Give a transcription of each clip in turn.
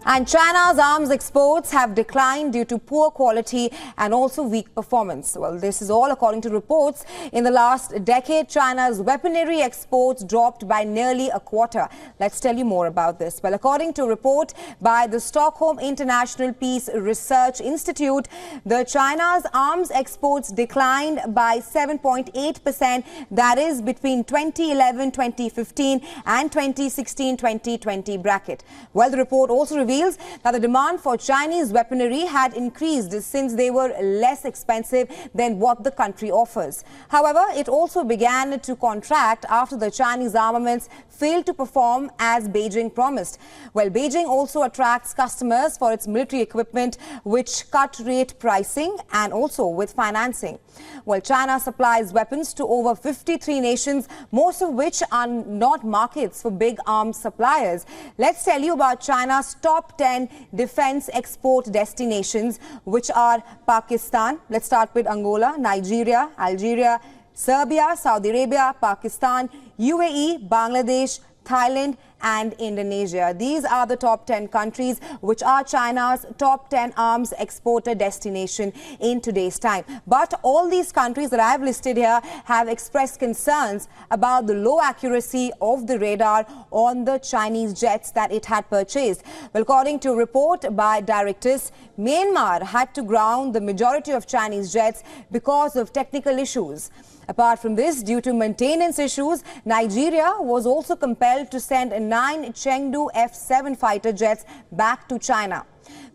And China's arms exports have declined due to poor quality and also weak performance. Well, this is all according to reports. In the last decade, China's weaponry exports dropped by nearly a quarter. Let's tell you more about this. Well, according to a report by the Stockholm International Peace Research Institute, the China's arms exports declined by 7.8%. That is between 2011-2015 and 2016-2020 bracket. Well, the report also reveals that the demand for Chinese weaponry had increased since they were less expensive than what the country offers. However, it also began to contract after the Chinese armaments failed to perform as Beijing promised. Well, Beijing also attracts customers for its military equipment, which cut rate pricing and also with financing. Well, China supplies weapons to over 53 nations, most of which are not markets for big arms suppliers. Let's tell you about China's top 10 defense export destinations, which are Pakistan. Let's start with Angola, Nigeria, Algeria, Serbia, Saudi Arabia, Pakistan, UAE, Bangladesh, Thailand and Indonesia. These are the top 10 countries which are China's top 10 arms exporter destination in today's time. But all these countries that I have listed here have expressed concerns about the low accuracy of the radar on the Chinese jets that it had purchased. Well, according to a report by Directus, Myanmar had to ground the majority of Chinese jets because of technical issues. Apart from this, due to maintenance issues, Nigeria was also compelled to send 9 Chengdu F-7 fighter jets back to China.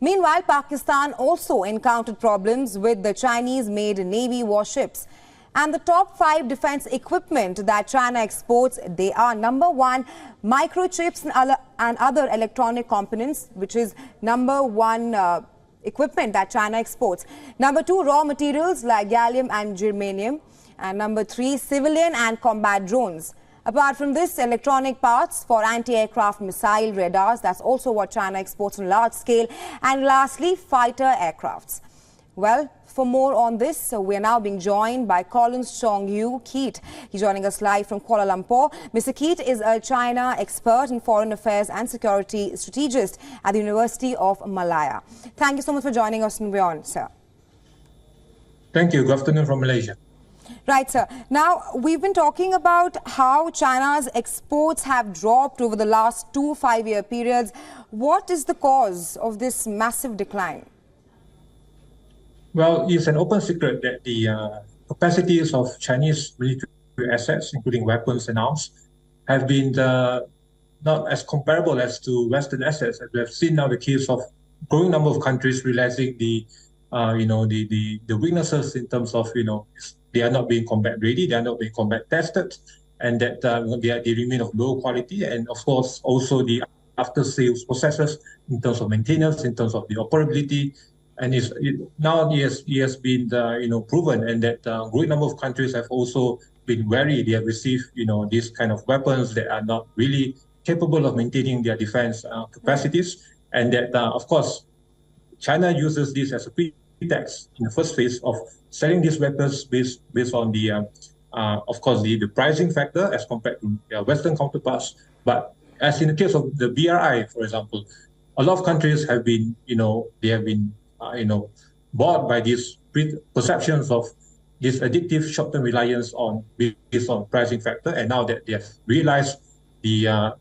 Meanwhile, Pakistan also encountered problems with the Chinese-made Navy warships. And the top 5 defense equipment that China exports, they are number 1, microchips and other electronic components, which is number 1 equipment that China exports. Number 2, raw materials like gallium and germanium. And number 3, civilian and combat drones. Apart from this, electronic parts for anti-aircraft missile radars, that's also what China exports on a large scale. And lastly, fighter aircrafts. Well, for more on this, we are now being joined by Collins Chong-Yu Keat. He's joining us live from Kuala Lumpur. Mr. Keat is a China expert in foreign affairs and security strategist at the University of Malaya. Thank you so much for joining us in WION, sir. Thank you. Good afternoon from Malaysia. Right, sir. Now, we've been talking about how China's exports have dropped over the last 2 5-year periods. What is the cause of this massive decline? Well, it's an open secret that the capacities of Chinese military assets, including weapons and arms, have been not as comparable as to Western assets. As we have seen now the case of growing number of countries realizing the weaknesses in terms of, they are not being combat ready, they are not being combat tested, and that they remain of low quality. And of course, also the after-sales processes in terms of maintenance, in terms of the operability. And now it has been proven, and that growing number of countries have also been wary. They have received these kind of weapons that are not really capable of maintaining their defense capacities, and that of course China uses this as a pretext in the first phase of selling these weapons based on the of course the pricing factor as compared to their Western counterparts. But as in the case of the BRI, for example, a lot of countries have been bought by these perceptions of this addictive short-term reliance based on pricing factor, and now that they have realized the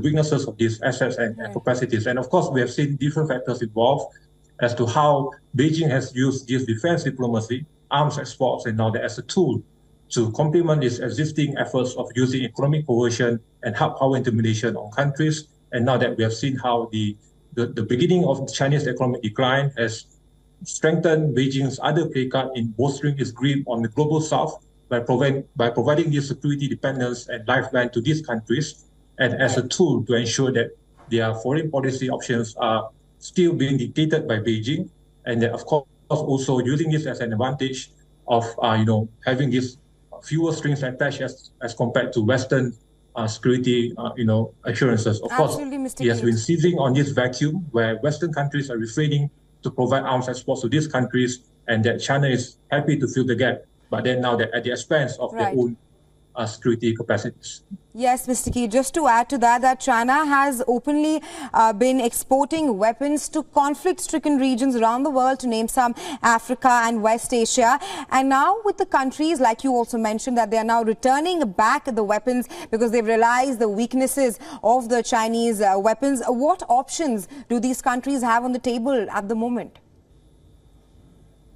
weaknesses of these assets and capacities. And of course, we have seen different factors involved as to how Beijing has used this defense diplomacy, arms exports, and now that as a tool to complement its existing efforts of using economic coercion and hard power intimidation on countries. And now that we have seen how the beginning of the Chinese economic decline has strengthened Beijing's other play card in bolstering its grip on the global south by providing this security dependence and lifeline to these countries, and as a tool to ensure that their foreign policy options are still being dictated by Beijing, and that of course also using this as an advantage of having these fewer strings attached as compared to Western security assurances. Of course, he has been seizing on this vacuum where Western countries are refraining to provide arms exports to these countries, and that China is happy to fill the gap, but then now that at the expense of their own security capacities. Yes, Mr. Key, just to add to that China has openly been exporting weapons to conflict-stricken regions around the world, to name some, Africa and West Asia. And now with the countries, like you also mentioned, that they are now returning back the weapons because they've realized the weaknesses of the Chinese weapons. What options do these countries have on the table at the moment?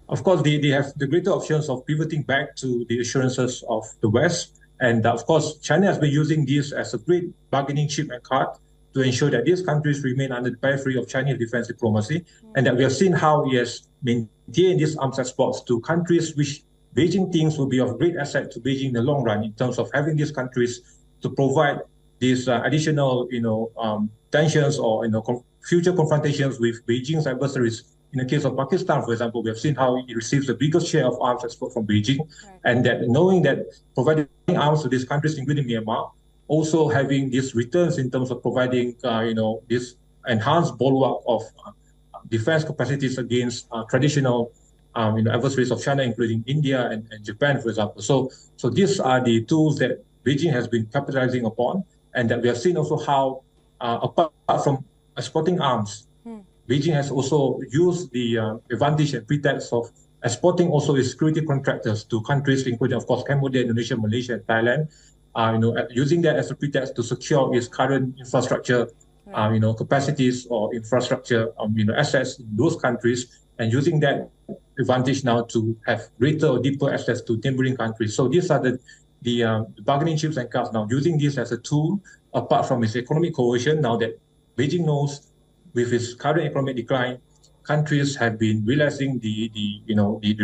Of course, they have the greater options of pivoting back to the assurances of the West. And of course, China has been using this as a great bargaining chip and card to ensure that these countries remain under the periphery of Chinese defense diplomacy, and that we have seen how he has maintained these arms exports to countries which Beijing thinks will be of great asset to Beijing in the long run, in terms of having these countries to provide these additional, tensions or future confrontations with Beijing's adversaries. In the case of Pakistan, for example, we have seen how it receives the biggest share of arms export from Beijing, and that knowing that providing arms to these countries, including Myanmar, also having these returns in terms of providing, this enhanced bulwark of defense capacities against traditional, adversaries of China, including India and Japan, for example. So these are the tools that Beijing has been capitalizing upon, and that we have seen also how, apart from exporting arms, Beijing has also used the advantage and pretext of exporting also its security contractors to countries including, of course, Cambodia, Indonesia, Malaysia, and Thailand. Using that as a pretext to secure its current infrastructure, capacities or infrastructure, assets in those countries, and using that advantage now to have greater or deeper access to neighboring countries. So these are the bargaining chips and cards now, using this as a tool, apart from its economic coercion. Now that Beijing knows, with its current economic decline, countries have been realizing the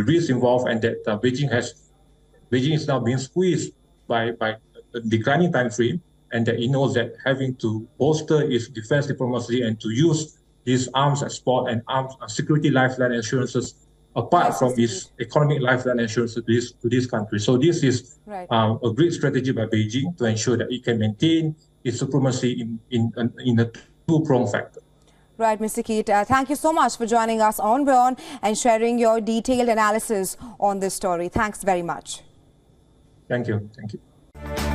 risks involved, and that Beijing is now being squeezed by a declining time frame, and that it knows that having to bolster its defense diplomacy and to use these arms export and arms security lifeline assurances apart from its economic lifeline assurances to these countries. So this is a great strategy by Beijing to ensure that it can maintain its supremacy in a two-pronged factor. Right, Mr. Keet, thank you so much for joining us on WION and sharing your detailed analysis on this story. Thanks very much. Thank you. Thank you.